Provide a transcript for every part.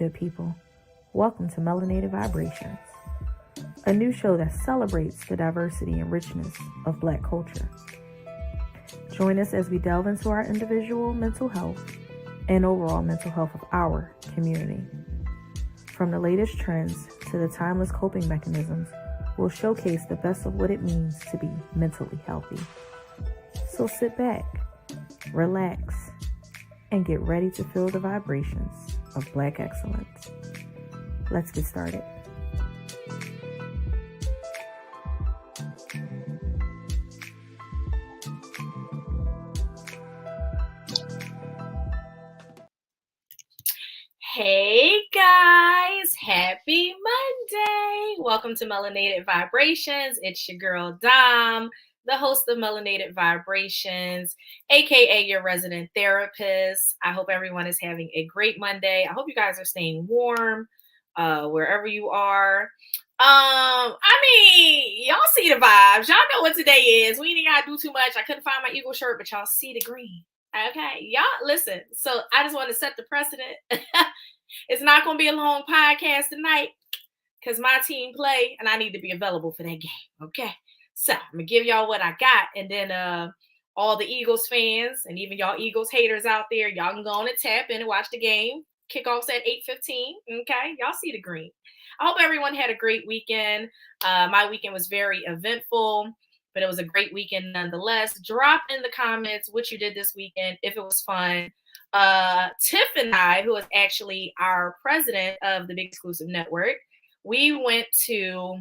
good people. Welcome to Melanated Vibrations, a new show that celebrates the diversity and richness of Black culture. Join us as we delve into our individual mental health and overall mental health of our community. From the latest trends to the timeless coping mechanisms, we'll showcase the best of what it means to be mentally healthy. So sit back, relax, and get ready to feel the vibrations of Black excellence. Let's get started. Hey guys, happy Monday. Welcome to Melanated Vibrations. It's your girl Dom, the host of Melanated Vibrations, aka your resident therapist. I hope everyone is having a great Monday. I hope you guys are staying warm wherever you are. Y'all see the vibes. Y'all know what today is. We ain't gotta do too much. I couldn't find my Eagle shirt, but y'all see the green. Okay, y'all listen. So I just want to set the precedent. It's not going to be a long podcast tonight because my team play and I need to be available for that game. Okay, so I'm gonna give y'all what I got, and then all the Eagles fans and even y'all Eagles haters out there, y'all can go on and tap in and watch the game. Kickoffs at 8:15. Okay, y'all see the green. I hope everyone had a great weekend. My weekend was very eventful, but it was a great weekend nonetheless. Drop in the comments what you did this weekend, if it was fun. Tiff and I, who is actually our president of the Big Exclusive Network, we went to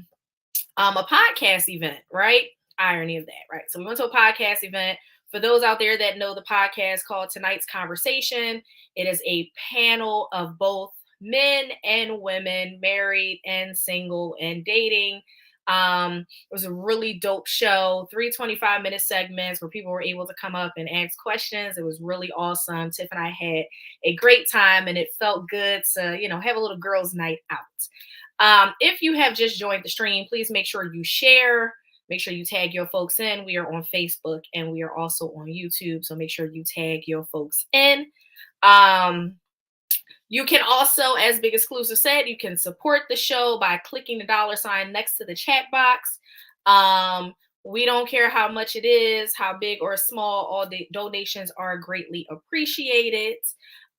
a podcast event, right? Irony of that, right? So we went to a podcast event. For those out there that know the podcast called Tonight's Conversation, it is a panel of both men and women, married and single and dating. It was a really dope show, 3 25-minute segments where people were able to come up and ask questions. It was really awesome. Tiff and I had a great time, and it felt good to, have a little girls' night out. If you have just joined the stream, please make sure you share. Make sure you tag your folks in. We are on Facebook and we are also on YouTube. So make sure you tag your folks in. You can also, as Big Exclusive said, you can support the show by clicking the $sign next to the chat box. We don't care how much it is, how big or small, all the donations are greatly appreciated.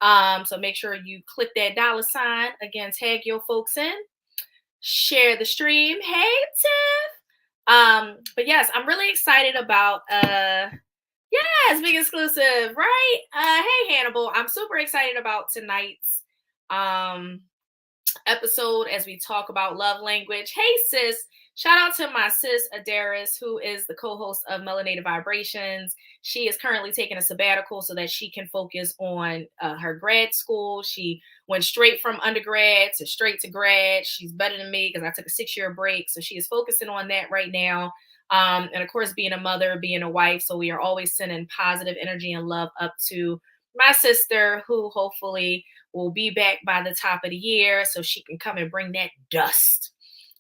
So make sure you click that $sign. Again, tag your folks in. Share the stream. Hey, Tiff. But yes, I'm really excited about Big Exclusive, right? Hey, Hannibal. I'm super excited about tonight's episode as we talk about love language. Hey, sis. Shout out to my sis, Adairess, who is the co-host of Melanated Vibrations. She is currently taking a sabbatical so that she can focus on her grad school. She went straight from undergrad to straight to grad. She's better than me because I took a 6-year break. So she is focusing on that right now. And of course, being a mother, being a wife. So we are always sending positive energy and love up to my sister, who hopefully will be back by the top of the year so she can come and bring that dust.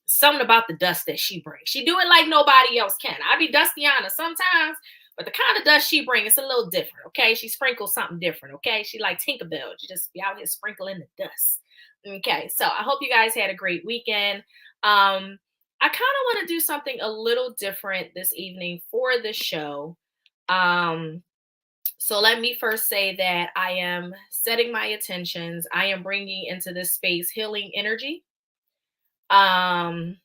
Something about the dust that she brings. She do it like nobody else can. I be Dustiana sometimes, but the kind of dust she brings, it's a little different, okay? She sprinkles something different, okay? She like Tinkerbell. She just be out here sprinkling the dust. Okay, so I hope you guys had a great weekend. I kind of want to do something a little different this evening for the show. So let me first say that I am setting my intentions. I am bringing into this space healing energy. That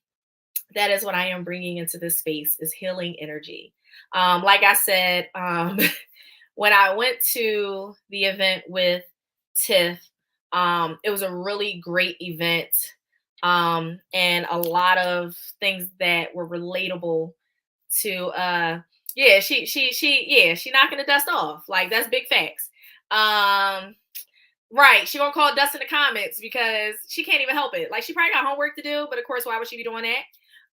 is what I am bringing into this space, is healing energy. Like I said, when I went to the event with Tiff, it was a really great event. And a lot of things that were relatable to, she knocking the dust off. Like, that's big facts. Right. She gonna call dust in the comments because she can't even help it. Like, she probably got homework to do, but of course, why would she be doing that?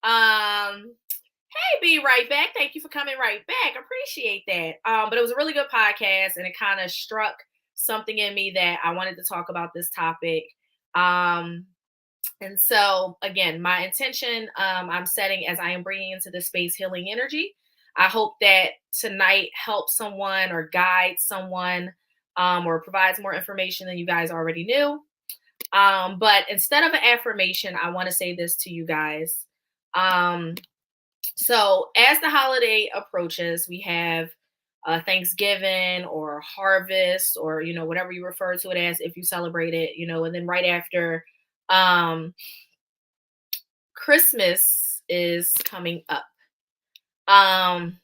Hey, be right back. Thank you for coming right back. Appreciate that. But it was a really good podcast, and it kind of struck something in me that I wanted to talk about this topic. And so again, my intention, I'm setting as I am bringing into this space healing energy. I hope that tonight helps someone or guides someone or provides more information than you guys already knew. But instead of an affirmation, I want to say this to you guys. So as the holiday approaches, we have Thanksgiving or harvest, or whatever you refer to it as if you celebrate it, and then right after um Christmas is coming up. Um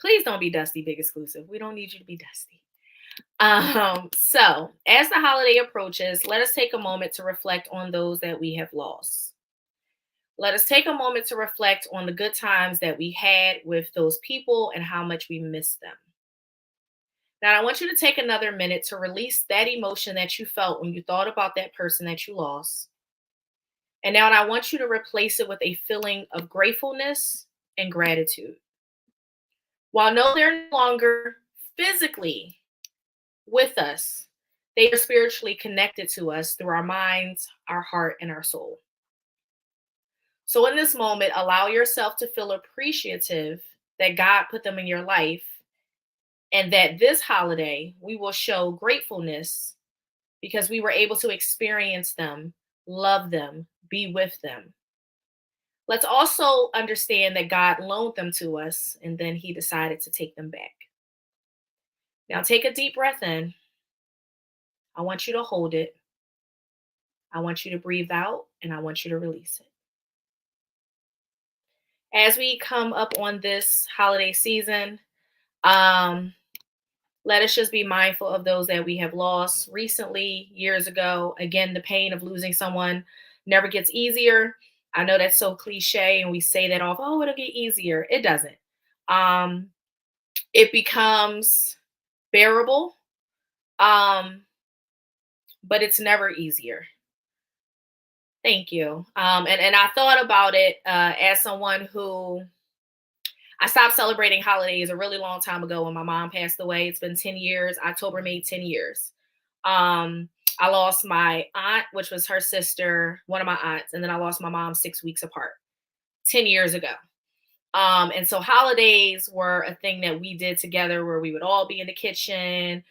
Please don't be Dusty Big Exclusive. We don't need you to be Dusty. So as the holiday approaches, let us take a moment to reflect on those that we have lost. Let us take a moment to reflect on the good times that we had with those people and how much we miss them. Now, I want you to take another minute to release that emotion that you felt when you thought about that person that you lost. And now I want you to replace it with a feeling of gratefulness and gratitude. While no, they're no longer physically with us, they are spiritually connected to us through our minds, our heart, and our soul. So in this moment, allow yourself to feel appreciative that God put them in your life, and that this holiday we will show gratefulness because we were able to experience them, love them, be with them. Let's also understand that God loaned them to us and then he decided to take them back. Now take a deep breath in. I want you to hold it. I want you to breathe out, and I want you to release it. As we come up on this holiday season, let us just be mindful of those that we have lost recently, years ago. Again, the pain of losing someone never gets easier. I know that's so cliche, and we say that off, oh, it'll get easier. It doesn't. It becomes bearable, but it's never easier. Thank you. And I thought about it as someone who I stopped celebrating holidays a really long time ago when my mom passed away. It's been 10 years. October made 10 years. I lost my aunt, which was her sister, one of my aunts, and then I lost my mom 6 weeks apart, 10 years ago. And so holidays were a thing that we did together where we would all be in the kitchen.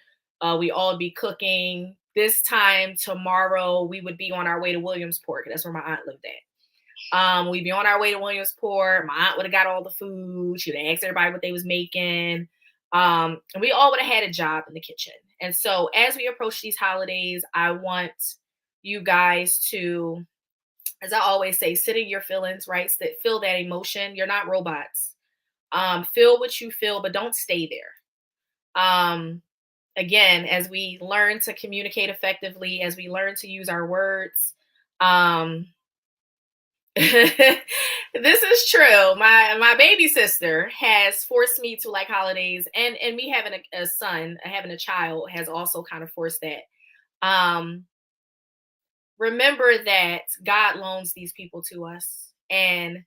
We all be cooking. This time tomorrow, we would be on our way to Williamsport. That's where my aunt lived at. We'd be on our way to Williamsport. My aunt would have got all the food. She would have asked everybody what they was making. And we all would have had a job in the kitchen. And so as we approach these holidays, I want you guys to, as I always say, sit in your feelings, right? Feel that emotion. You're not robots. Feel what you feel, but don't stay there. Again, as we learn to communicate effectively, as we learn to use our words, this is true. My baby sister has forced me to like holidays, and me having a son, having a child, has also kind of forced that. Remember that God loans these people to us, and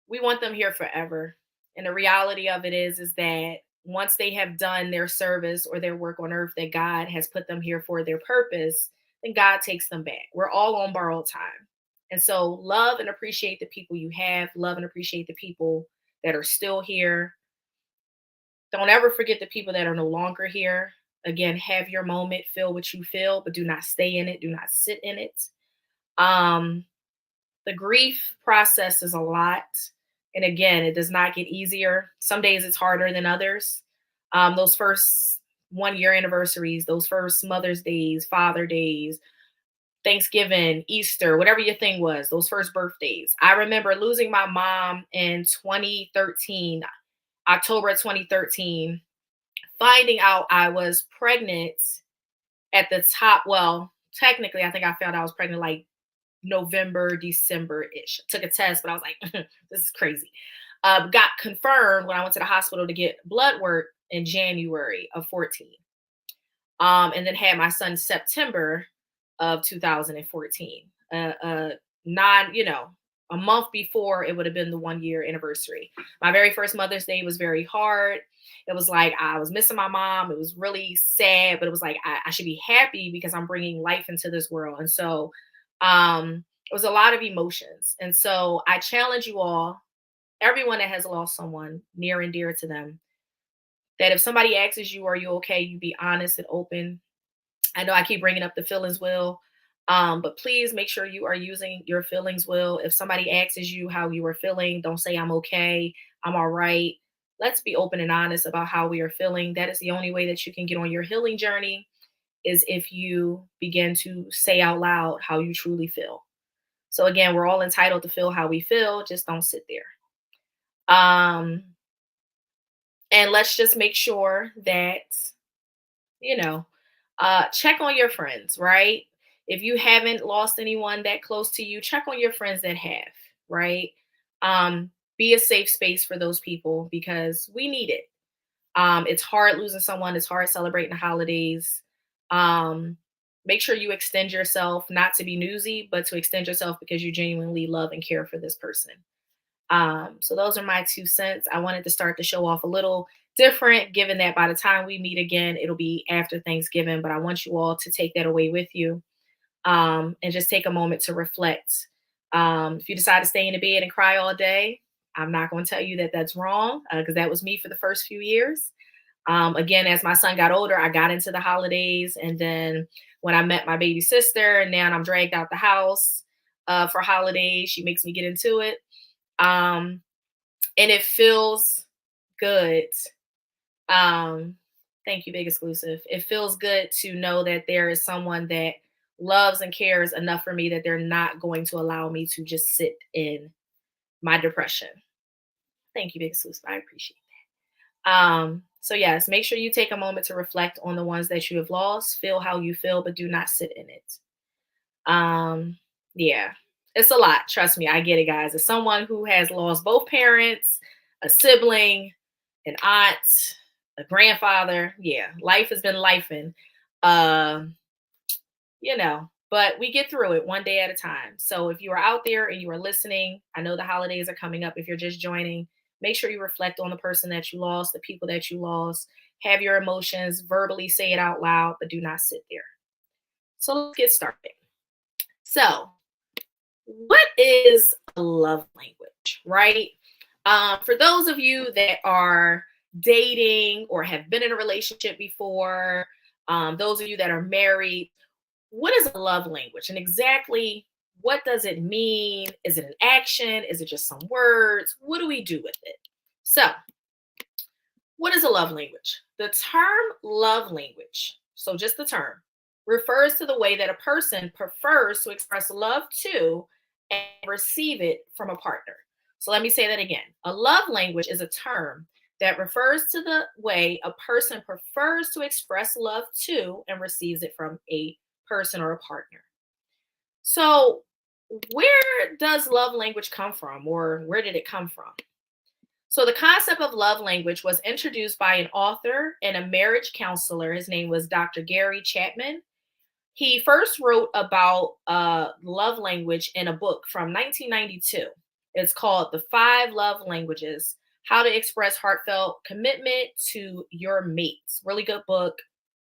we want them here forever. And the reality of it is that once they have done their service or their work on earth that God has put them here for their purpose, then God takes them back. We're all on borrowed time. And so love and appreciate the people you have. Love and appreciate the people that are still here. Don't ever forget the people that are no longer here. Again, have your moment, feel what you feel, but do not stay in it. Do not sit in it. The grief process is a lot. And again, it does not get easier. Some days it's harder than others. Those first 1 year anniversaries, those first Mother's Days, Father Days, Thanksgiving, Easter, whatever your thing was, those first birthdays. I remember losing my mom in 2013, October 2013, finding out I was pregnant at the top. Well, technically, I think I found out I was pregnant like November, December-ish. Took a test, but I was like, this is crazy. Got confirmed when I went to the hospital to get blood work in January of 14. And then had my son September of 2014. A month before it would have been the 1 year anniversary. My very first Mother's Day was very hard. It was like I was missing my mom. It was really sad, but it was like I should be happy because I'm bringing life into this world. And so it was a lot of emotions. And so I challenge you all, everyone that has lost someone near and dear to them, that if somebody asks you, are you okay? You be honest and open. I know I keep bringing up the feelings wheel, but please make sure you are using your feelings wheel. If somebody asks you how you are feeling, don't say I'm okay, I'm all right. Let's be open and honest about how we are feeling. That is the only way that you can get on your healing journey, is if you begin to say out loud how you truly feel. So again, we're all entitled to feel how we feel, just don't sit there. Um, and let's just make sure that, you know, check on your friends, right? If you haven't lost anyone that close to you, check on your friends that have, right? Be a safe space for those people because we need it. It's hard losing someone, it's hard celebrating the holidays. Um, Make sure you extend yourself, not to be newsy, but to extend yourself because you genuinely love and care for this person. So those are my 2 cents. I wanted to start the show off a little different, given that by the time we meet again, it'll be after Thanksgiving. But I want you all to take that away with you, and just take a moment to reflect. If you decide to stay in the bed and cry all day, I'm not going to tell you that that's wrong, because that was me for the first few years. Again, as my son got older, I got into the holidays. And then when I met my baby sister, and now I'm dragged out the house for holidays, she makes me get into it. Um, and it feels good. Thank you, Big Exclusive. It feels good to know that there is someone that loves and cares enough for me that they're not going to allow me to just sit in my depression. Thank you, Big Exclusive. I appreciate that. So yes, make sure you take a moment to reflect on the ones that you have lost. Feel how you feel, but do not sit in it. Yeah, it's a lot. Trust me, I get it, guys. As someone who has lost both parents, a sibling, an aunt, a grandfather, yeah, life has been lifing. But we get through it one day at a time. So if you are out there and you are listening, I know the holidays are coming up. If you're just joining, make sure you reflect on the person that you lost, the people that you lost, have your emotions, verbally say it out loud, but do not sit there. So let's get started. So, what is a love language, right? For those of you that are dating or have been in a relationship before, those of you that are married, what is a love language and exactly what does it mean? Is it an action? Is it just some words? What do we do with it? So, what is a love language? The term love language, so just the term, refers to the way that a person prefers to express love to and receive it from a partner. So let me say that again. A love language is a term that refers to the way a person prefers to express love to and receives it from a person or a partner. So, where does love language come from, or where did it come from? So, the concept of love language was introduced by an author and a marriage counselor. His name was Dr. Gary Chapman. He first wrote about love language in a book from 1992. It's called The 5 Love Languages: How to Express Heartfelt Commitment to Your Mates. Really good book.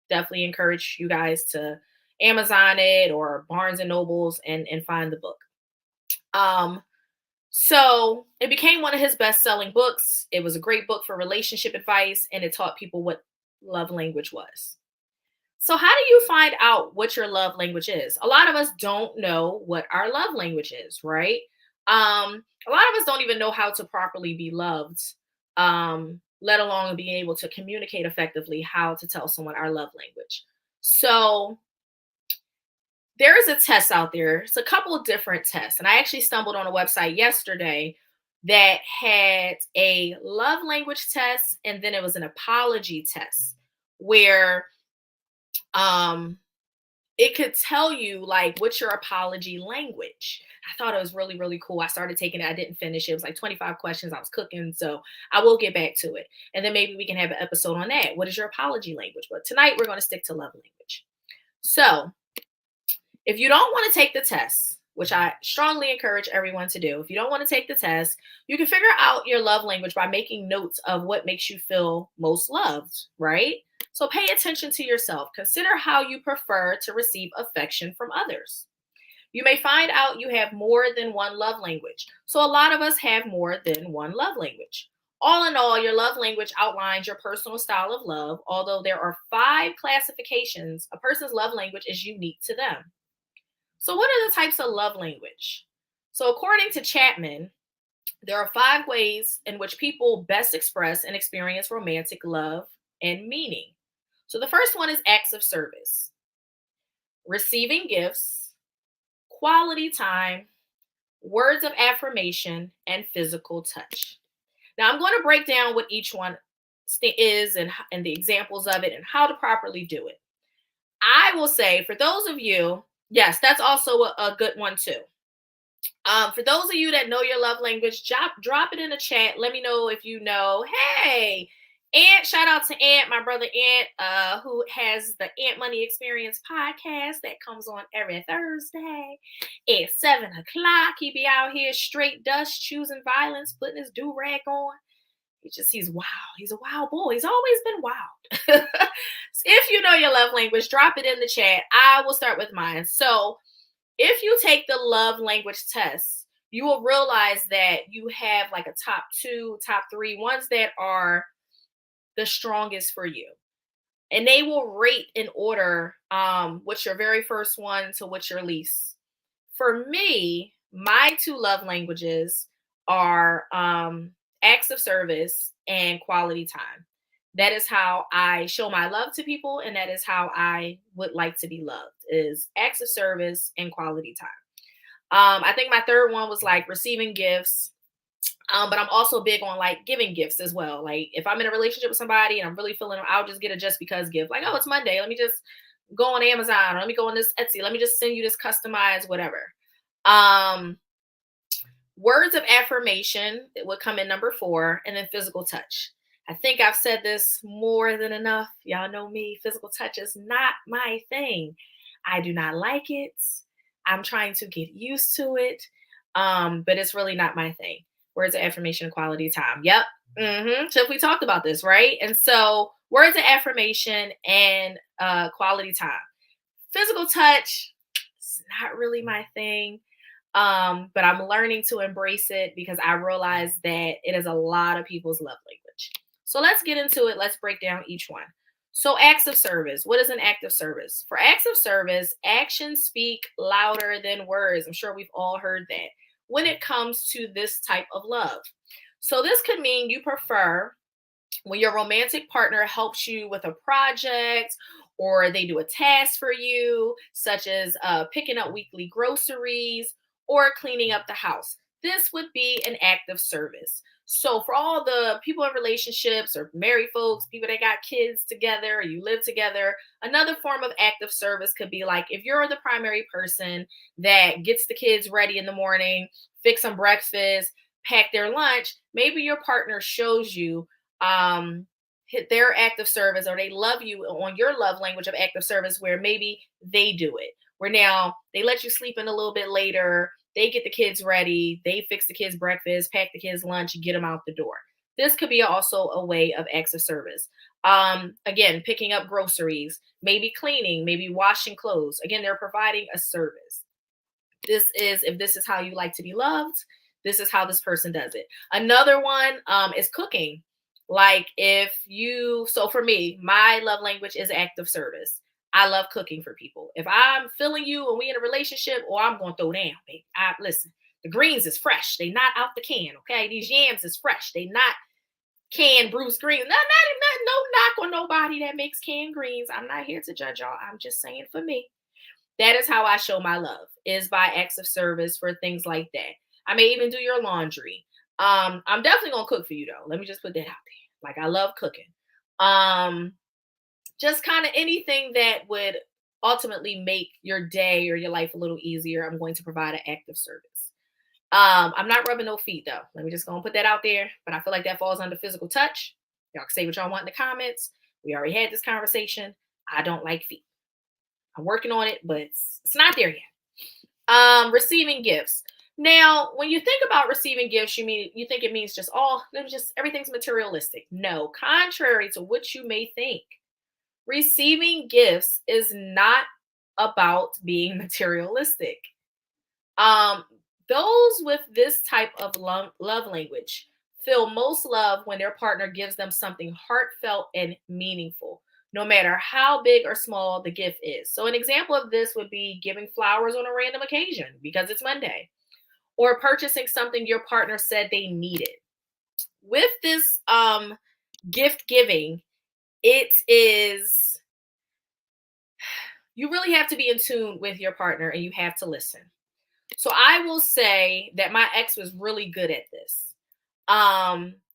Definitely encourage you guys to Amazon it or Barnes and Nobles and find the book. So it became one of his best-selling books. It was a great book for relationship advice, and it taught people what love language was. So how do you find out what your love language is? A lot of us don't know what our love language is, right? A lot of us don't even know how to properly be loved, let alone being able to communicate effectively how to tell someone our love language. So there is a test out there. It's a couple of different tests. And I actually stumbled on a website yesterday that had a love language test, and then it was an apology test where it could tell you like what's your apology language. I thought it was really, really cool. I started taking it. I didn't finish it. It was like 25 questions. I was cooking. So I will get back to it. And then maybe we can have an episode on that. What is your apology language? But tonight we're going to stick to love language. So if you don't want to take the test, which I strongly encourage everyone to do, if you don't want to take the test, you can figure out your love language by making notes of what makes you feel most loved, right? So pay attention to yourself. Consider how you prefer to receive affection from others. You may find out you have more than one love language. So a lot of us have more than one love language. All in all, your love language outlines your personal style of love, although there are 5 classifications. A person's love language is unique to them. So, what are the types of love language? So, according to Chapman, there are 5 ways in which people best express and experience romantic love and meaning. So, the first one is acts of service, receiving gifts, quality time, words of affirmation, and physical touch. Now, I'm going to break down what each one is and the examples of it and how to properly do it. I will say, for those of you, yes, that's also a good one too. For those of you that know your love language, drop it in the chat. Let me know if you know. Hey, Ant, shout out to Ant, my brother Ant, who has the Ant Money Experience podcast that comes on every Thursday at 7 o'clock. He be out here straight dust, choosing violence, putting his do-rag on. He's wild. He's a wild boy. He's always been wild. If you know your love language, drop it in the chat. I will start with mine. So if you take the love language test, you will realize that you have like a top 2, top 3 ones that are the strongest for you. And they will rate in order what's your very first one to what's your least. For me, my 2 love languages are acts of service and quality time. That is how I show my love to people, and that is how I would like to be loved, is acts of service and quality time. I think my third one was like receiving gifts, but I'm also big on like giving gifts as well. Like if I'm in a relationship with somebody and I'm really feeling them, I'll just get a just because gift. Like, oh, it's Monday. Let me just go on Amazon, or let me go on this Etsy. Let me just send you this customized whatever. Words of affirmation would come in number 4, and then physical touch. I think I've said this more than enough. Y'all know me. Physical touch is not my thing. I do not like it. I'm trying to get used to it, but it's really not my thing. Words of affirmation, quality time. Yep. So if we talked about this, right? And so words of affirmation and quality time. Physical touch, it's not really my thing. But I'm learning to embrace it because I realize that it is a lot of people's love language. So let's get into it. Let's break down each one. So acts of service. What is an act of service? For acts of service, actions speak louder than words. I'm sure we've all heard that when it comes to this type of love. So this could mean you prefer when your romantic partner helps you with a project, or they do a task for you, such as picking up weekly groceries or cleaning up the house. This would be an act of service. So for all the people in relationships or married folks, people that got kids together, or you live together, another form of act of service could be like if you're the primary person that gets the kids ready in the morning, fix some breakfast, pack their lunch, maybe your partner shows you hit their act of service, or they love you on your love language of act of service, where maybe they do it, where now they let you sleep in a little bit later, they get the kids ready, they fix the kids breakfast, pack the kids lunch, get them out the door. This could be also a way of acts of service. Again, picking up groceries, maybe cleaning, maybe washing clothes. Again, they're providing a service. If this is how you like to be loved, this is how this person does it. Another one is cooking. Like so for me, my love language is act of service. I love cooking for people. If I'm feeling you and we in a relationship, or I'm going to throw down, babe. Listen, the greens is fresh. They not out the can, okay? These yams is fresh. They not canned bruised greens. No knock on nobody that makes canned greens. I'm not here to judge y'all. I'm just saying for me. That is how I show my love, is by acts of service for things like that. I may even do your laundry. I'm definitely going to cook for you, though. Let me just put that out there. Like, I love cooking. Just kind of anything that would ultimately make your day or your life a little easier, I'm going to provide an act of service. I'm not rubbing no feet, though. Let me just go and put that out there. But I feel like that falls under physical touch. Y'all can say what y'all want in the comments. We already had this conversation. I don't like feet. I'm working on it, but it's not there yet. Receiving gifts. Now, when you think about receiving gifts, you think it means just everything's materialistic. No, contrary to what you may think, receiving gifts is not about being materialistic. Those with this type of love language feel most love when their partner gives them something heartfelt and meaningful, no matter how big or small the gift is. So, an example of this would be giving flowers on a random occasion because it's Monday, or purchasing something your partner said they needed. With this gift giving, it is, you really have to be in tune with your partner and you have to listen. So I will say that my ex was really good at this.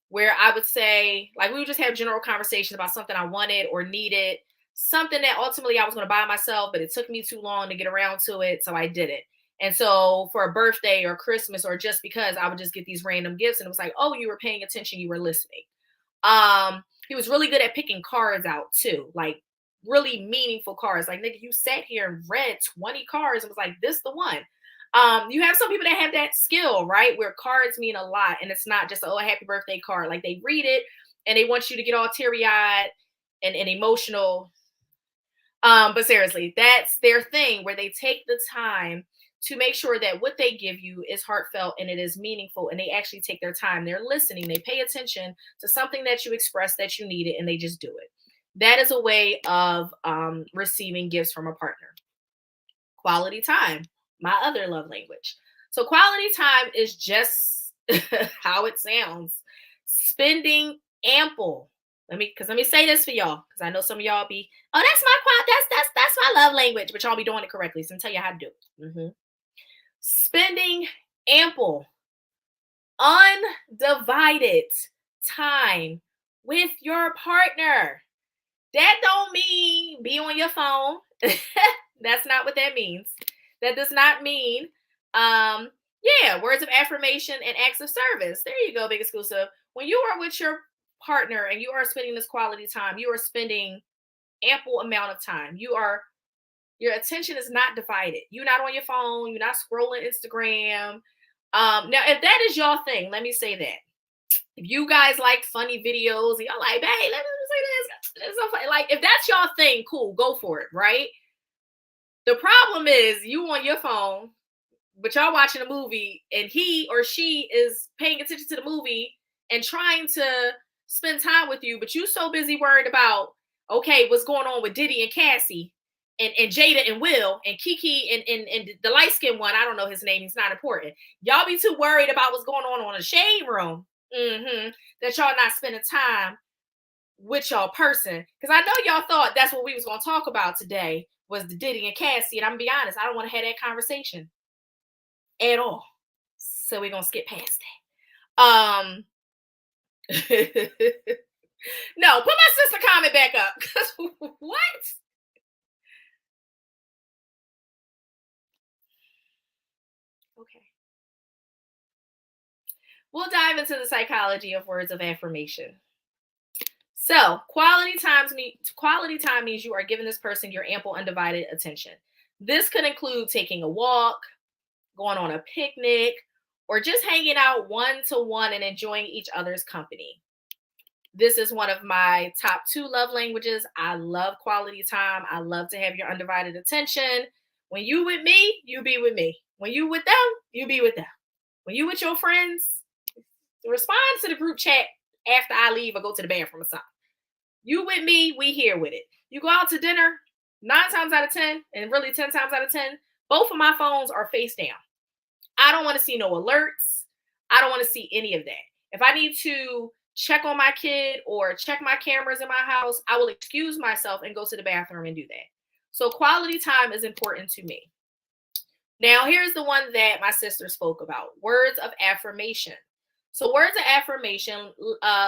Where I would say, like, we would just have general conversations about something I wanted or needed, something that ultimately I was going to buy myself, but it took me too long to get around to it, so I did it. And so for a birthday or Christmas or just because, I would just get these random gifts, and it was like, oh, you were paying attention, you were listening. He was really good at picking cards out too, like really meaningful cards. Like, nigga, you sat here and read 20 cards and was like, this the one. You have some people that have that skill, right? Where cards mean a lot, and it's not just a happy birthday card. Like, they read it and they want you to get all teary-eyed and emotional. But seriously, that's their thing, where they take the time to make sure that what they give you is heartfelt and it is meaningful, and they actually take their time. They're listening, they pay attention to something that you express that you needed, and they just do it. That is a way of receiving gifts from a partner. Quality time, my other love language. So quality time is just how it sounds. Spending ample. Let me say this for y'all, because I know some of y'all be, oh, that's my love language, but y'all be doing it correctly. So I'm tell you how to do it. Spending ample, undivided time with your partner. That don't mean be on your phone. That's not what that means. That does not mean, words of affirmation and acts of service. There you go, big exclusive. When you are with your partner and you are spending this quality time, you are spending ample amount of time. Your attention is not divided. You're not on your phone. You're not scrolling Instagram. Now, if that is your thing, let me say that. If you guys like funny videos and y'all like, hey, let me say this. It's so funny. Like, if that's your thing, cool, go for it, right? The problem is you on your phone, but y'all watching a movie and he or she is paying attention to the movie and trying to spend time with you, but you so busy worried about, okay, what's going on with Diddy and Cassie and Jada and Will and Kiki and the light-skinned one. I don't know his name. He's not important. Y'all be too worried about what's going on the shade room. That y'all not spending time with y'all person. Because I know y'all thought that's what we was going to talk about today, was the Diddy and Cassie. And I'm going to be honest, I don't want to have that conversation at all. So we're going to skip past that. No, put my sister comment back up. Because what? Okay. We'll dive into the psychology of words of affirmation. So, quality time means you are giving this person your ample, undivided attention. This could include taking a walk, going on a picnic, or just hanging out one-to-one and enjoying each other's company. This is one of my top 2 love languages. I love quality time. I love to have your undivided attention. When you with me, you be with me. When you with them, you be with them. When you with your friends, respond to the group chat after I leave or go to the bathroom or something. You with me, we here with it. You go out to dinner, 9 times out of 10, and really 10 times out of 10, both of my phones are face down. I don't want to see no alerts. I don't want to see any of that. If I need to check on my kid or check my cameras in my house, I will excuse myself and go to the bathroom and do that. So quality time is important to me. Now, here's the one that my sister spoke about, words of affirmation. So words of affirmation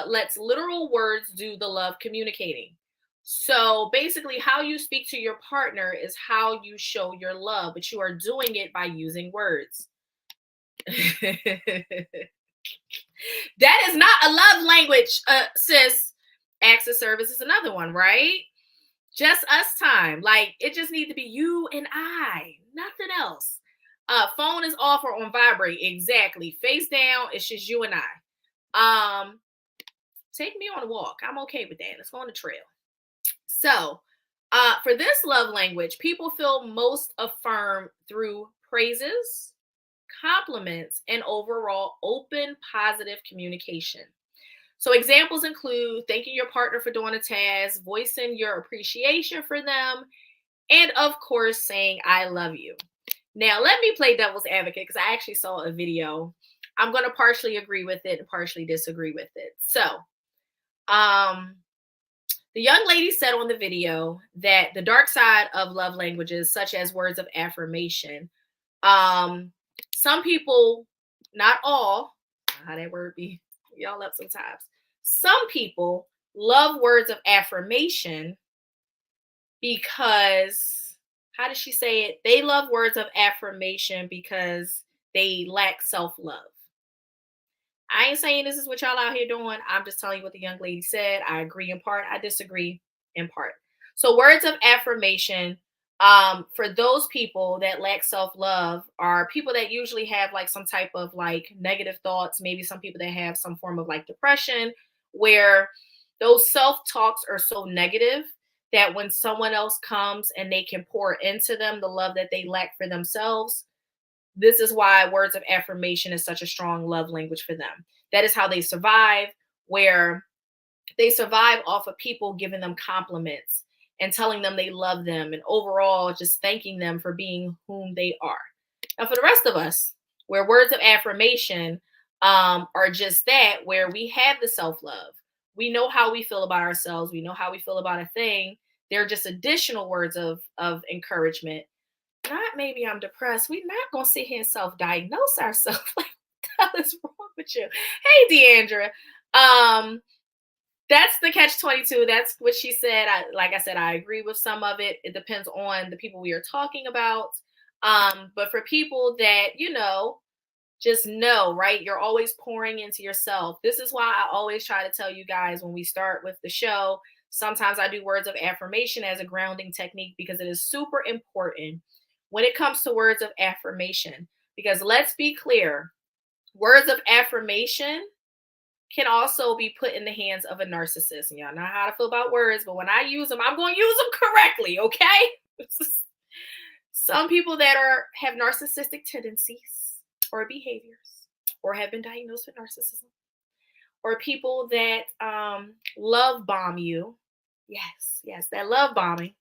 lets literal words do the love communicating. So basically, how you speak to your partner is how you show your love, but you are doing it by using words. That is not a love language, sis. Acts of service is another one, right? Just us time. Like, it just needs to be you and I, nothing else. Phone is off or on vibrate. Exactly. Face down. It's just you and I. Take me on a walk. I'm okay with that. Let's go on the trail. So, for this love language, people feel most affirmed through praises, compliments, and overall open, positive communication. So examples include thanking your partner for doing a task, voicing your appreciation for them, and of course, saying, I love you. Now, let me play devil's advocate because I actually saw a video. I'm going to partially agree with it and partially disagree with it. So, um, the young lady said on the video that the dark side of love languages, such as words of affirmation, some people, not all, how that word be, y'all up sometimes. Some people love words of affirmation because, how does she say it? They love words of affirmation because they lack self-love. I ain't saying this is what y'all out here doing. I'm just telling you what the young lady said. I agree in part. I disagree in part. So words of affirmation, for those people that lack self-love are people that usually have like some type of like negative thoughts, maybe some people that have some form of like depression, where those self-talks are so negative that when someone else comes and they can pour into them the love that they lack for themselves, this is why words of affirmation is such a strong love language for them. That is how they survive, where they survive off of people giving them compliments and telling them they love them and overall just thanking them for being whom they are. Now, for the rest of us, where words of affirmation are just that, where we have the self-love, we know how we feel about ourselves, we know how we feel about a thing, they're just additional words of encouragement. Not maybe I'm depressed. We're not gonna sit here and self-diagnose ourselves. Like, what the hell is wrong with you? Hey, Deandra. That's the catch-22. That's what she said. Like I said, I agree with some of it. It depends on the people we are talking about. But for people that, just know, right? You're always pouring into yourself. This is why I always try to tell you guys when we start with the show. Sometimes I do words of affirmation as a grounding technique because it is super important when it comes to words of affirmation. Because let's be clear, words of affirmation can also be put in the hands of a narcissist. And y'all know how to feel about words, but when I use them, I'm going to use them correctly, okay? Some people that have narcissistic tendencies or behaviors or have been diagnosed with narcissism, or people that love bomb you. Yes, that love bombing.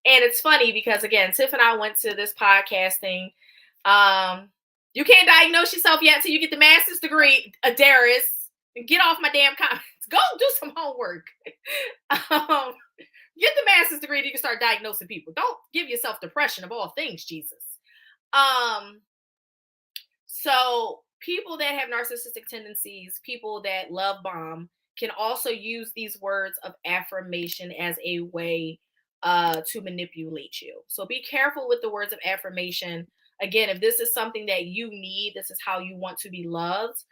And it's funny because, again, Tiff and I went to this podcasting. You can't diagnose yourself yet till you get the master's degree, Adairess. Get off my damn comments. Go do some homework. Get the master's degree and you can start diagnosing people. Don't give yourself depression of all things, Jesus. So people that have narcissistic tendencies, people that love bomb, can also use these words of affirmation as a way to manipulate you. So be careful with the words of affirmation. Again, if this is something that you need, this is how you want to be loved.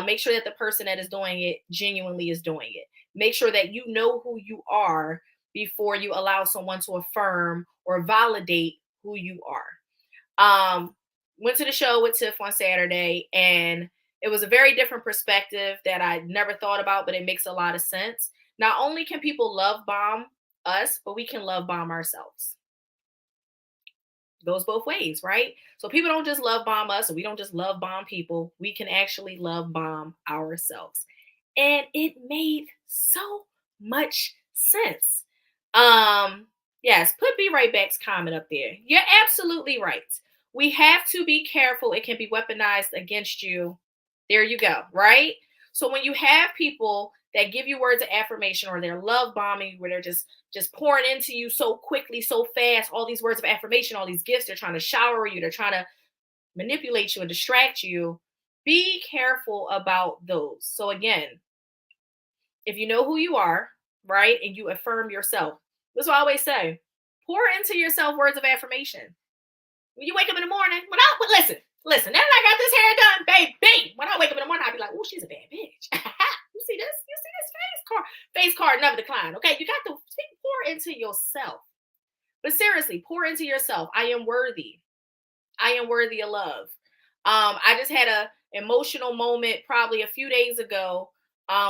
Make sure that the person that is doing it genuinely is doing it. Make sure that you know who you are before you allow someone to affirm or validate who you are. Went to the show with Tiff on Saturday, and it was a very different perspective that I never thought about, but it makes a lot of sense. Not only can people love bomb us, but we can love bomb ourselves. Goes both ways, right? So people don't just love bomb us, and we don't just love bomb people. We can actually love bomb ourselves. And it made so much sense. Yes, put Be Right Back's comment up there. You're absolutely right. We have to be careful. It can be weaponized against you. There you go, right? So when you have people that give you words of affirmation or they're love bombing, where they're just pouring into you so quickly, so fast, all these words of affirmation, all these gifts, they're trying to shower you, they're trying to manipulate you and distract you. Be careful about those. So again, if you know who you are, right, and you affirm yourself, that's what I always say. Pour into yourself words of affirmation. When you wake up in the morning, listen, now that I got this hair done, baby, when I wake up in the morning, I'll be like, oh, she's a bad bitch. You see this? You see this face card never decline. Okay, you got to pour into yourself. But seriously, pour into yourself. I am worthy. I am worthy of love. I just had a emotional moment probably a few days ago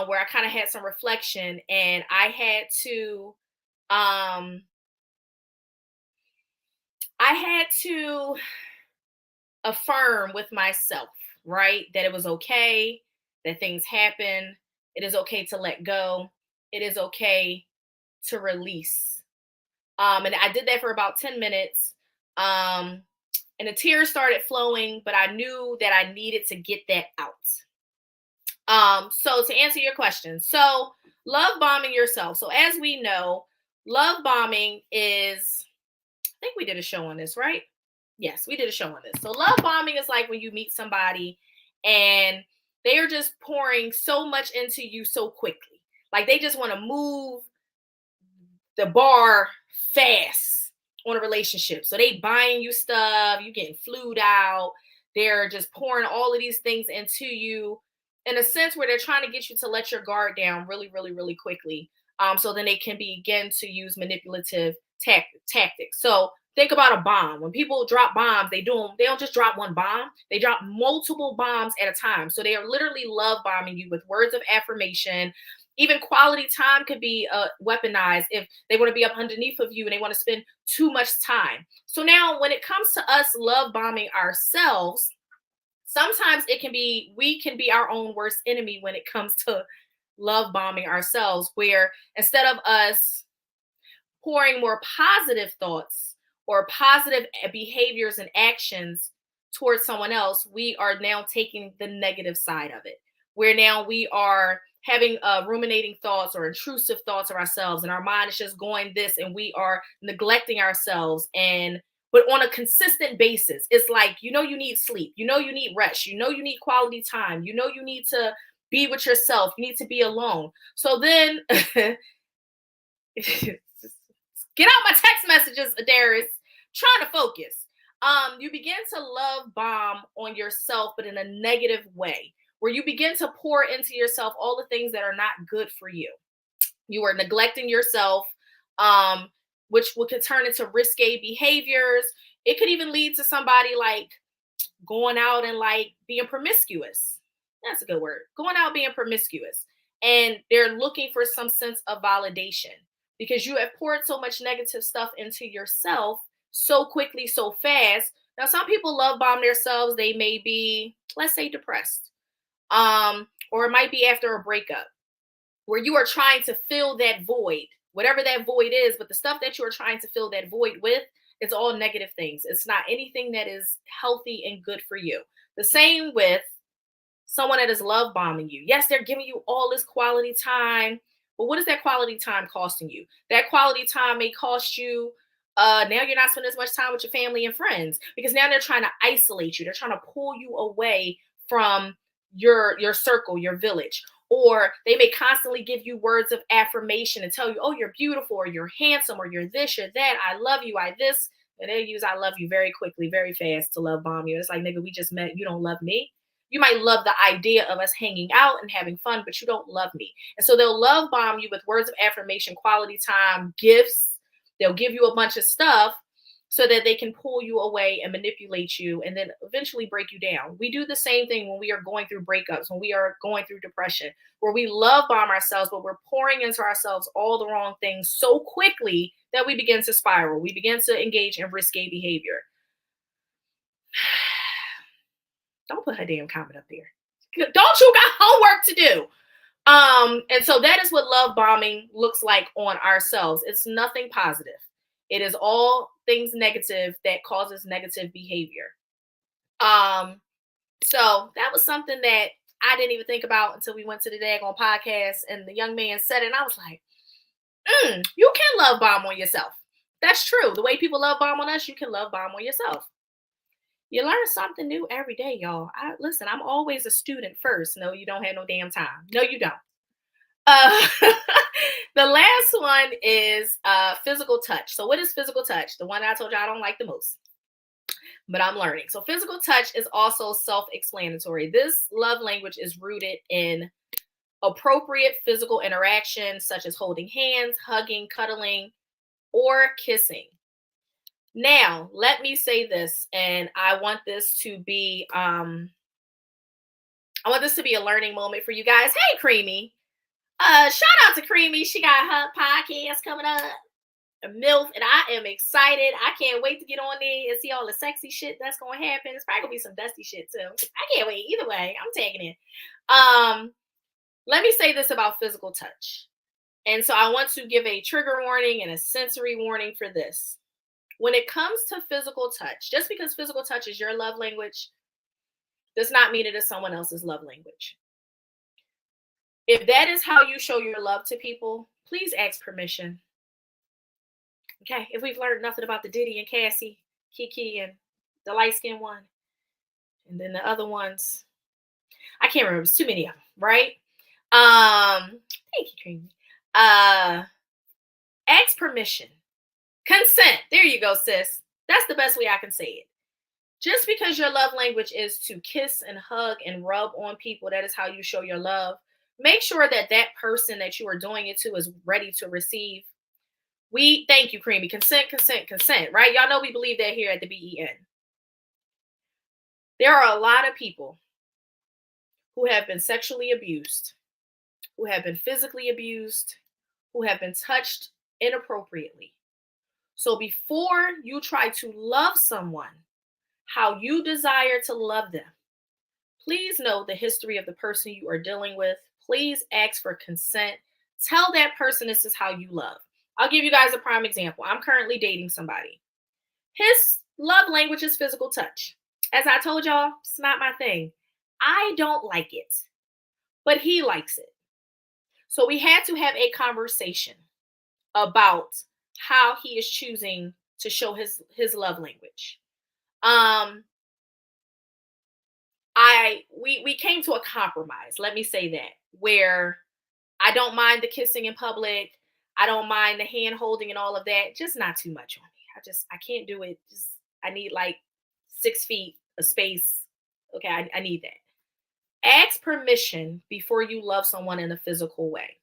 where I kind of had some reflection, and I had to affirm with myself, right? That it was okay, that things happen. It is okay to let go. It is okay to release. And I did that for about 10 minutes. And the tears started flowing, but I knew that I needed to get that out. So to answer your question, so love bombing yourself. So as we know, love bombing is, I think we did a show on this, right? Yes, we did a show on this. So love bombing is like when you meet somebody and they are just pouring so much into you so quickly. Like they just want to move the bar fast on a relationship. So they buying you stuff, you getting flued out. They're just pouring all of these things into you in a sense where they're trying to get you to let your guard down really, really, really quickly. So then they can begin to use manipulative tactics. So think about a bomb. When people drop bombs, they don't just drop one bomb. They drop multiple bombs at a time. So they are literally love bombing you with words of affirmation. Even quality time could be weaponized if they want to be up underneath of you and they want to spend too much time. So now when it comes to us love bombing ourselves, sometimes we can be our own worst enemy when it comes to love bombing ourselves, where instead of us pouring more positive thoughts or positive behaviors and actions towards someone else, we are now taking the negative side of it, where now we are having ruminating thoughts or intrusive thoughts of ourselves, and our mind is just going this, and we are neglecting ourselves. And but on a consistent basis, it's like, you need sleep, you need rest, you need quality time, you need to be with yourself, you need to be alone. So then get out my text messages, Adairess. Trying to focus. You begin to love bomb on yourself, but in a negative way, where you begin to pour into yourself all the things that are not good for you. You are neglecting yourself, which could turn into risque behaviors. It could even lead to somebody like going out and like being promiscuous. That's a good word. Going out being promiscuous. And they're looking for some sense of validation because you have poured so much negative stuff into yourself so quickly, so fast. Now, some people love bomb themselves. They may be, let's say, depressed. Or it might be after a breakup where you are trying to fill that void, whatever that void is, but the stuff that you are trying to fill that void with, it's all negative things. It's not anything that is healthy and good for you. The same with someone that is love bombing you. Yes, they're giving you all this quality time, but what is that quality time costing you? That quality time may cost you, now you're not spending as much time with your family and friends because now they're trying to isolate you. They're trying to pull you away from your circle, your village. Or they may constantly give you words of affirmation and tell you, oh, you're beautiful, or you're handsome, or you're this, you're that, I love you, I this. And they use I love you very quickly, very fast to love bomb you. It's like, nigga, we just met. You don't love me. You might love the idea of us hanging out and having fun, but you don't love me. And so they'll love bomb you with words of affirmation, quality time, gifts. They'll give you a bunch of stuff so that they can pull you away and manipulate you and then eventually break you down. We do the same thing when we are going through breakups, when we are going through depression, where we love bomb ourselves, but we're pouring into ourselves all the wrong things so quickly that we begin to spiral. We begin to engage in risque behavior. Don't put her damn comment up there. Don't you got homework to do? And so that is what love bombing looks like on ourselves. It's nothing positive. It is all things negative that causes negative behavior. So that was something that I didn't even think about until we went to the daggone podcast and the young man said it, and I was like, you can love bomb on yourself. That's true. The way people love bomb on us, you can love bomb on yourself. You learn something new every day, y'all. Listen, I'm always a student first. No, you don't have no damn time. No, you don't. The last one is physical touch. So what is physical touch? The one I told you I don't like the most, but I'm learning. So physical touch is also self-explanatory. This love language is rooted in appropriate physical interaction, such as holding hands, hugging, cuddling, or kissing. Now, let me say this, and I want this to be a learning moment for you guys. Hey, Creamy. Shout out to Creamy. She got her podcast coming up. a MILF, and I am excited. I can't wait to get on there and see all the sexy shit that's going to happen. It's probably going to be some dusty shit too. I can't wait. Either way, I'm taking it. Let me say this about physical touch. And so I want to give a trigger warning and a sensory warning for this. When it comes to physical touch, just because physical touch is your love language does not mean it is someone else's love language. If that is how you show your love to people, please ask permission. Okay, if we've learned nothing about the Diddy and Cassie, Kiki, and the light-skinned one, and then the other ones, I can't remember. It's too many of them, right? Thank you, Creamy. Ask permission. Consent. There you go, sis. That's the best way I can say it. Just because your love language is to kiss and hug and rub on people, that is how you show your love. Make sure that that person that you are doing it to is ready to receive. Thank you, Creamy. Consent, right? Y'all know we believe that here at the BEN. There are a lot of people who have been sexually abused, who have been physically abused, who have been touched inappropriately. So before you try to love someone how you desire to love them, please know the history of the person you are dealing with. Please ask for consent. Tell that person this is how you love. I'll give you guys a prime example. I'm currently dating somebody. His love language is physical touch. As I told y'all, it's not my thing. I don't like it, but he likes it. So we had to have a conversation about how he is choosing to show his love language. We came to a compromise, let me say that, where I don't mind the kissing in public. I don't mind the hand holding and all of that. Just not too much on me. I can't do it. I need like 6 feet of space. Okay, I need that. Ask permission before you love someone in a physical way,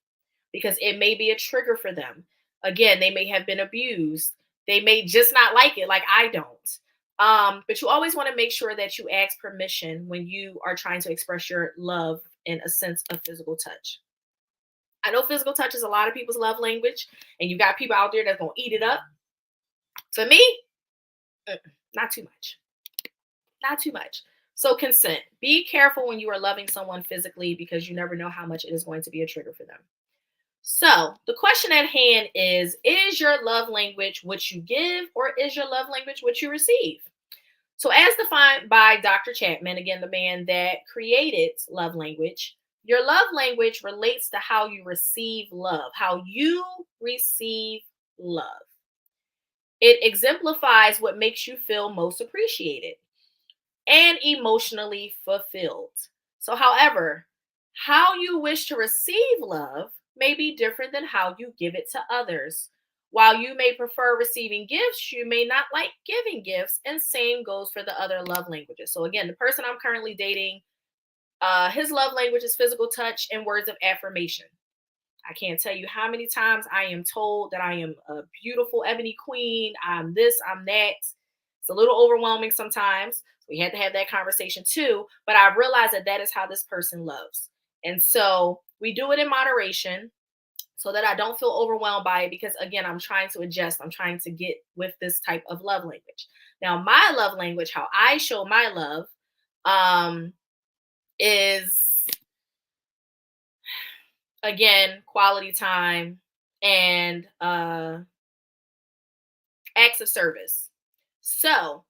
because it may be a trigger for them. Again, they may have been abused. They may just not like it like I don't. But you always want to make sure that you ask permission when you are trying to express your love in a sense of physical touch. I know physical touch is a lot of people's love language, and you got people out there that's going to eat it up. For me, not too much. Not too much. So consent. Be careful when you are loving someone physically, because you never know how much it is going to be a trigger for them. So the question at hand is your love language what you give, or is your love language what you receive? So as defined by Dr. Chapman, again, the man that created love language, your love language relates to how you receive love, how you receive love. It exemplifies what makes you feel most appreciated and emotionally fulfilled. So, however, how you wish to receive love may be different than how you give it to others. While you may prefer receiving gifts, you may not like giving gifts, and same goes for the other love languages. So again, the person I'm currently dating, his love language is physical touch and words of affirmation. I can't tell you how many times I am told that I am a beautiful ebony queen. I'm this, I'm that. It's a little overwhelming sometimes. We had to have that conversation too. But I realized that is how this person loves. And so we do it in moderation so that I don't feel overwhelmed by it, because again, I'm trying to adjust. I'm trying to get with this type of love language. Now, my love language, how I show my love, is again, quality time and acts of service. So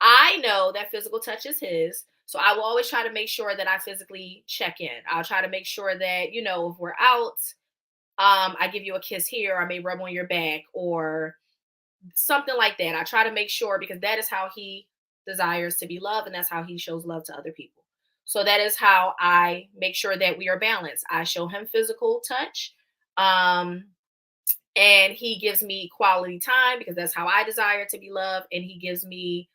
I know that physical touch is his. So I will always try to make sure that I physically check in. I'll try to make sure that, if we're out, I give you a kiss here, I may rub on your back or something like that. I try to make sure, because that is how he desires to be loved, and that's how he shows love to other people. So that is how I make sure that we are balanced. I show him physical touch, and he gives me quality time, because that's how I desire to be loved, and he gives me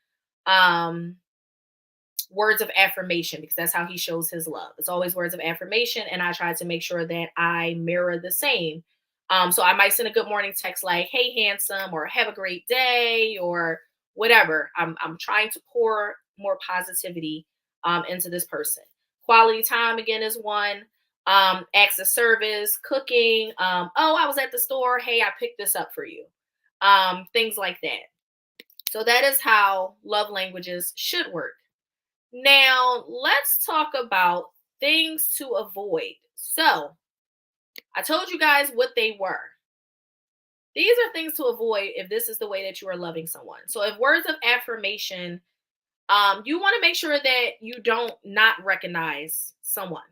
words of affirmation, because that's how he shows his love. It's always words of affirmation, and I try to make sure that I mirror the same. So I might send a good morning text like, "Hey, handsome," or "Have a great day," or whatever. I'm trying to pour more positivity into this person. Quality time, again, is one. Acts of service, cooking. Oh, I was at the store. Hey, I picked this up for you. things like that. So that is how love languages should work. Now, let's talk about things to avoid. So, I told you guys what they were. These are things to avoid if this is the way that you are loving someone. So, if words of affirmation, you want to make sure that you don't not recognize someone,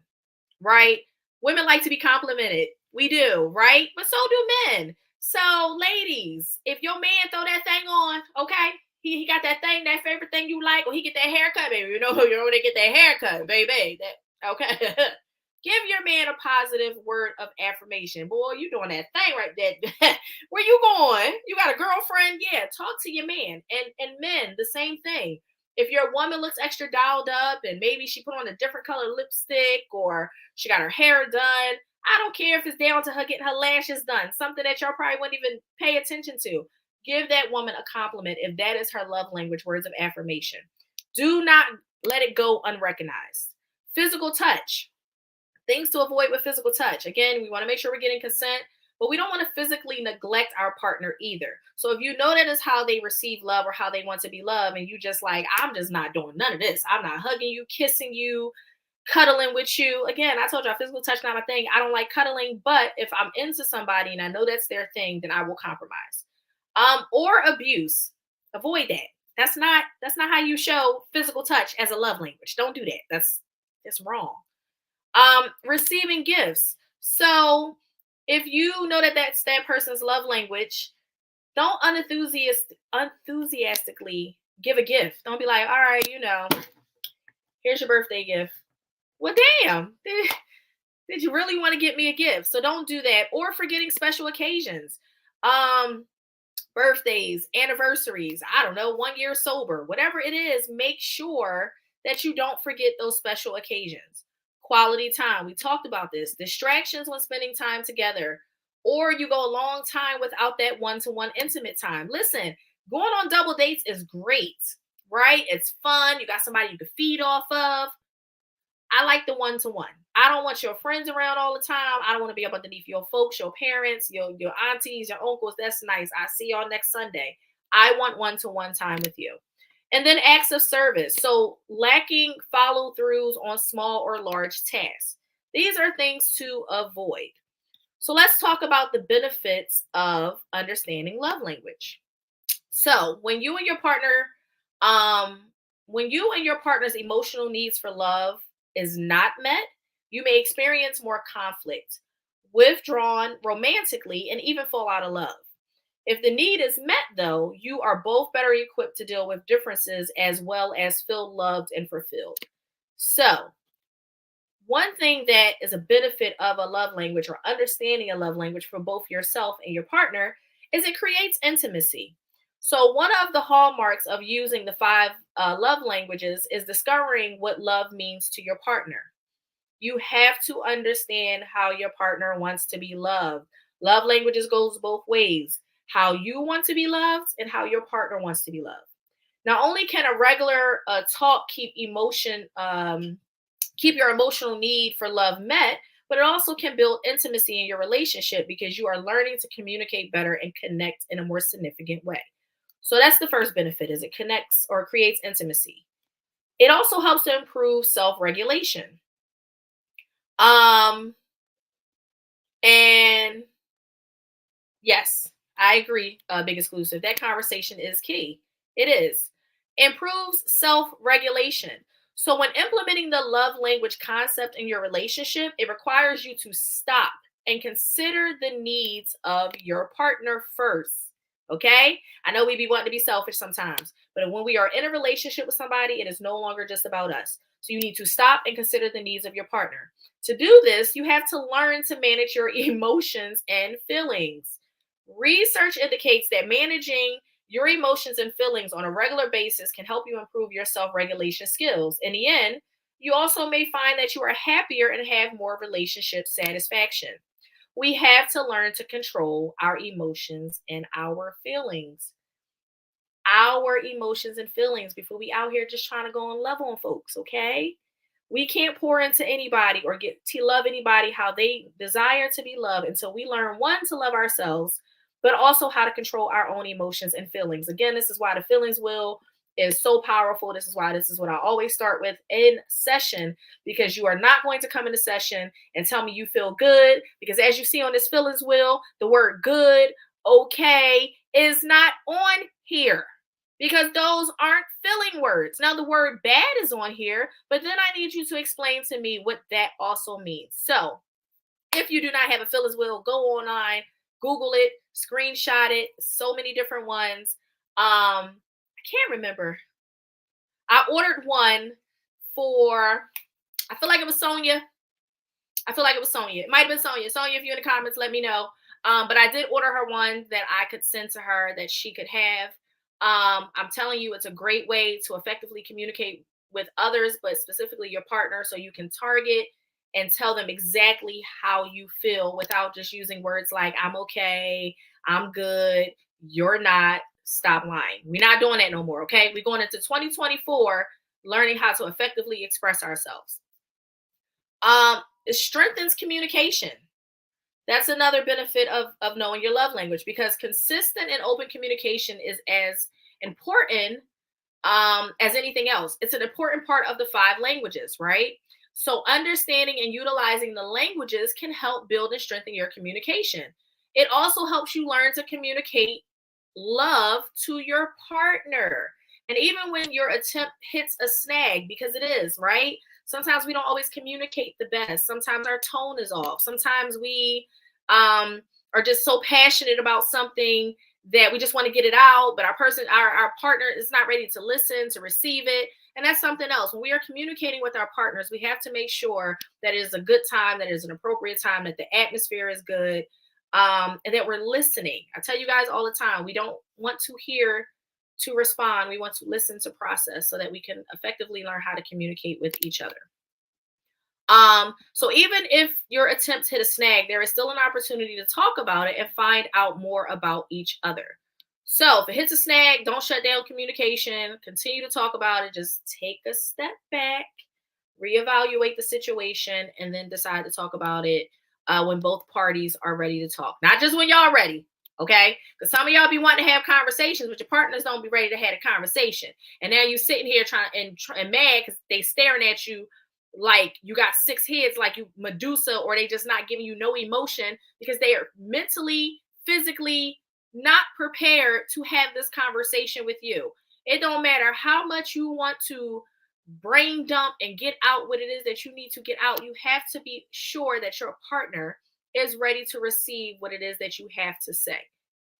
right? Women like to be complimented. We do, right? But so do men. So, ladies, if your man throw that thing on, okay, he got that thing, that favorite thing you like, or he get that haircut, baby. You know they get that haircut, baby. That okay. Give your man a positive word of affirmation. Boy, you doing that thing right there. Where you going? You got a girlfriend? Yeah, talk to your man. And men, the same thing. If your woman looks extra dialed up and maybe she put on a different color lipstick or she got her hair done, I don't care if it's down to her getting her lashes done, something that y'all probably wouldn't even pay attention to. Give that woman a compliment if that is her love language, words of affirmation. Do not let it go unrecognized. Physical touch. Things to avoid with physical touch. Again, we want to make sure we're getting consent, but we don't want to physically neglect our partner either. So if you know that is how they receive love or how they want to be loved, and you just like, I'm just not doing none of this. I'm not hugging you, kissing you, cuddling with you. Again, I told you physical touch not my thing. I don't like cuddling, but if I'm into somebody and I know that's their thing, then I will compromise. Or abuse. Avoid that. That's not how you show physical touch as a love language. Don't do that. That's wrong. Receiving gifts. So if you know that that's that person's love language, don't unenthusiastically give a gift. Don't be like, all right, here's your birthday gift. Well, damn, did you really want to get me a gift? So don't do that. Or forgetting special occasions. Birthdays, anniversaries, I don't know, 1 year sober, whatever it is, make sure that you don't forget those special occasions. Quality time. We talked about this. Distractions when spending time together, or you go a long time without that one-to-one intimate time. Listen, going on double dates is great, right? It's fun. You got somebody you can feed off of. I like the one-to-one. I don't want your friends around all the time. I don't want to be up underneath your folks, your parents, your aunties, your uncles. That's nice. I see y'all next Sunday. I want one-to-one time with you. And then acts of service. So lacking follow-throughs on small or large tasks. These are things to avoid. So let's talk about the benefits of understanding love language. So when you and your partner's emotional needs for love is not met, you may experience more conflict, withdrawn romantically, and even fall out of love. If the need is met, though, you are both better equipped to deal with differences as well as feel loved and fulfilled. So, one thing that is a benefit of a love language or understanding a love language for both yourself and your partner is it creates intimacy. So, one of the hallmarks of using the 5 love languages is discovering what love means to your partner. You have to understand how your partner wants to be loved. Love languages goes both ways. How you want to be loved and how your partner wants to be loved. Not only can a regular talk keep your emotional need for love met, but it also can build intimacy in your relationship because you are learning to communicate better and connect in a more significant way. So that's the first benefit, is it connects or creates intimacy. It also helps to improve self-regulation. And yes, I agree, Big Exclusive. That conversation is key. It is. Improves self-regulation. So when implementing the love language concept in your relationship, it requires you to stop and consider the needs of your partner first. Okay? I know we be wanting to be selfish sometimes, but when we are in a relationship with somebody, it is no longer just about us. So you need to stop and consider the needs of your partner. To do this, you have to learn to manage your emotions and feelings. Research indicates that managing your emotions and feelings on a regular basis can help you improve your self-regulation skills. In the end, you also may find that you are happier and have more relationship satisfaction. We have to learn to control our emotions and our feelings. Our emotions and feelings before we out here just trying to go and love on folks, okay? We can't pour into anybody or get to love anybody how they desire to be loved until we learn, one, to love ourselves, but also how to control our own emotions and feelings. Again, this is why the feelings wheel is so powerful. This is why this is what I always start with in session, because you are not going to come into session and tell me you feel good, because as you see on this feelings wheel, the word good, okay, is not on here, because those aren't feeling words. Now the word bad is on here, but then I need you to explain to me what that also means. So if you do not have a feelings wheel, go online, Google it, screenshot it, so many different ones. I can't remember. I ordered one for, I feel like it was Sonia. It might have been Sonia. Sonia, if you're in the comments, let me know. But I did order her one that I could send to her that she could have. I'm telling you, it's a great way to effectively communicate with others, but specifically your partner, so you can target and tell them exactly how you feel without just using words like I'm okay, I'm good, you're not, stop lying. We're not doing that no more, okay? We're going into 2024 learning how to effectively express ourselves. It strengthens communication. That's another benefit of knowing your love language, because consistent and open communication is as important as anything else. It's an important part of the 5 languages, right? So understanding and utilizing the languages can help build and strengthen your communication. It also helps you learn to communicate love to your partner. And even when your attempt hits a snag, because it is, right? Sometimes we don't always communicate the best. Sometimes our tone is off. Sometimes we are just so passionate about something that we just want to get it out, but our partner is not ready to listen, to receive it. And that's something else. When we are communicating with our partners, we have to make sure that it is a good time, that it is an appropriate time, that the atmosphere is good, and that we're listening. I tell you guys all the time, we don't want to hear to respond. We want to listen to process, so that we can effectively learn how to communicate with each other. So even if your attempts hit a snag, there is still an opportunity to talk about it and find out more about each other. So if it hits a snag, don't shut down communication. Continue to talk about it. Just take a step back, reevaluate the situation, and then decide to talk about it when both parties are ready to talk. Not just when y'all ready, okay? Because some of y'all be wanting to have conversations, but your partners don't be ready to have a conversation. And now you sitting here trying and mad because they staring at you like you got 6 heads, like you Medusa, or they just not giving you no emotion because they are mentally, physically not prepared to have this conversation with you. It don't matter how much you want to brain dump and get out what it is that you need to get out. You have to be sure that your partner is ready to receive what it is that you have to say.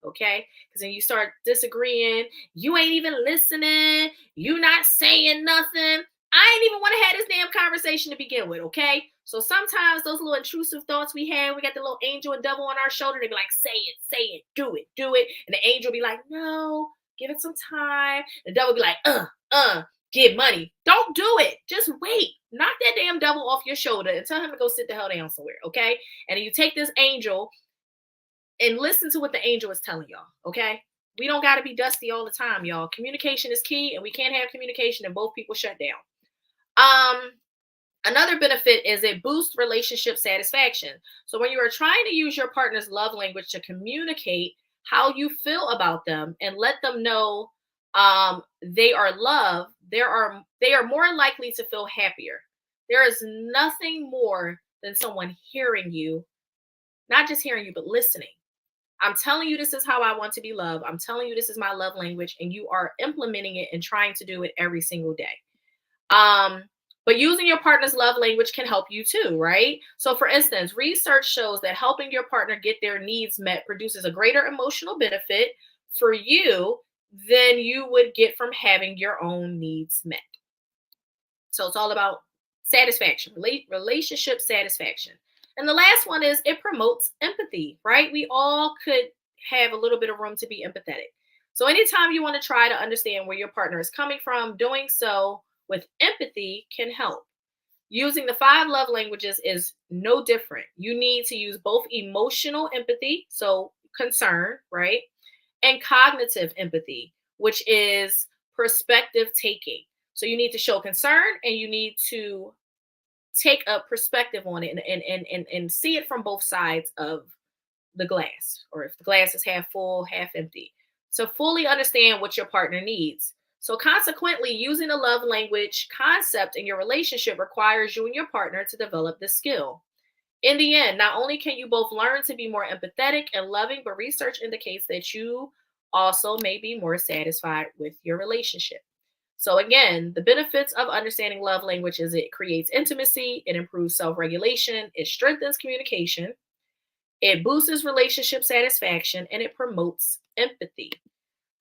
Okay? Because when you start disagreeing, you ain't even listening, you not saying nothing. I ain't even want to have this damn conversation to begin with, okay? So sometimes those little intrusive thoughts we have, we got the little angel and devil on our shoulder. They be like, say it, do it. And the angel be like, no, give it some time. The devil be like, give money. Don't do it. Just wait. Knock that damn devil off your shoulder and tell him to go sit the hell down somewhere, okay? And then you take this angel and listen to what the angel is telling y'all, okay? We don't got to be dusty all the time, y'all. Communication is key, and we can't have communication and both people shut down. Another benefit is it boosts relationship satisfaction. So when you are trying to use your partner's love language to communicate how you feel about them and let them know they are loved, they are more likely to feel happier. There is nothing more than someone hearing you, not just hearing you, but listening. I'm telling you, this is how I want to be loved. I'm telling you, this is my love language, and you are implementing it and trying to do it every single day. But using your partner's love language can help you too, right? So for instance, research shows that helping your partner get their needs met produces a greater emotional benefit for you than you would get from having your own needs met. So it's all about satisfaction, relationship satisfaction. And the last one is it promotes empathy, right? We all could have a little bit of room to be empathetic. So anytime you want to try to understand where your partner is coming from, doing so with empathy can help. Using the 5 love languages is no different. You need to use both emotional empathy, so concern, right? And cognitive empathy, which is perspective taking. So you need to show concern and you need to take a perspective on it and see it from both sides of the glass, or if the glass is half full, half empty, to fully understand what your partner needs. So consequently, using the love language concept in your relationship requires you and your partner to develop this skill. In the end, not only can you both learn to be more empathetic and loving, but research indicates that you also may be more satisfied with your relationship. So again, the benefits of understanding love language is it creates intimacy, it improves self-regulation, it strengthens communication, it boosts relationship satisfaction, and it promotes empathy.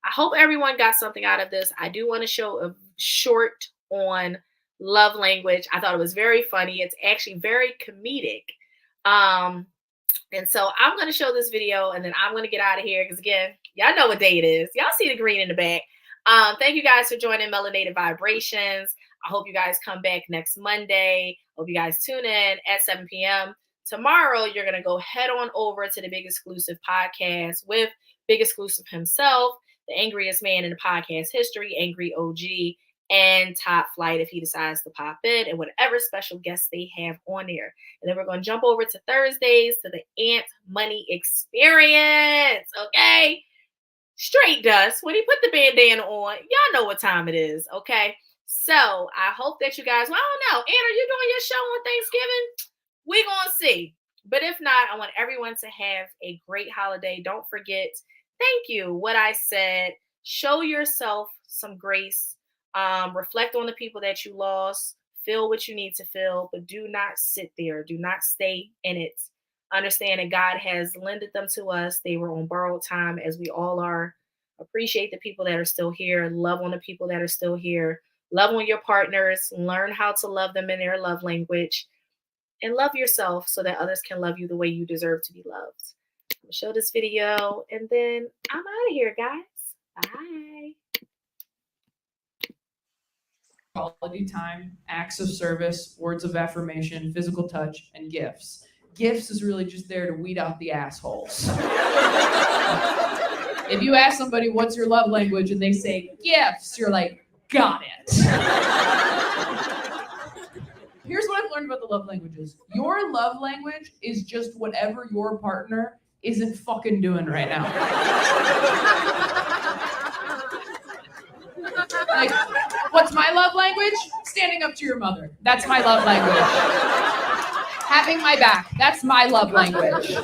I hope everyone got something out of this. I do want to show a short on love language. I thought it was very funny. It's actually very comedic. And so I'm going to show this video and then I'm going to get out of here because, again, y'all know what day it is. Y'all see the green in the back. Thank you guys for joining Melanated Vibrations. I hope you guys come back next Monday. Hope you guys tune in at 7 p.m. Tomorrow, you're going to go head on over to the Big Exclusive podcast with Big Exclusive himself, the angriest man in the podcast history, Angry OG, and Top Flight if he decides to pop in, and whatever special guests they have on there. And then we're going to jump over to Thursdays to the Ant Money Experience, okay? Straight dust. When he put the bandana on, y'all know what time it is, okay? So I hope that you guys, well, I don't know, Ant, are you doing your show on Thanksgiving? We're going to see. But if not, I want everyone to have a great holiday. Don't forget, thank you, what I said. Show yourself some grace. Reflect on the people that you lost. Feel what you need to feel, but do not sit there. Do not stay in it. Understand that God has lended them to us. They were on borrowed time, as we all are. Appreciate the people that are still here. Love on the people that are still here. Love on your partners. Learn how to love them in their love language. And love yourself so that others can love you the way you deserve to be loved. I'm going to show this video, and then I'm out of here, guys. Bye. Quality time, acts of service, words of affirmation, physical touch, and gifts. Gifts is really just there to weed out the assholes. If you ask somebody, what's your love language, and they say gifts, you're like, got it. Here's what I've learned about the love languages. Your love language is just whatever your partner isn't fucking doing right now. Like, what's my love language? Standing up to your mother. That's my love language. Having my back. That's my love language.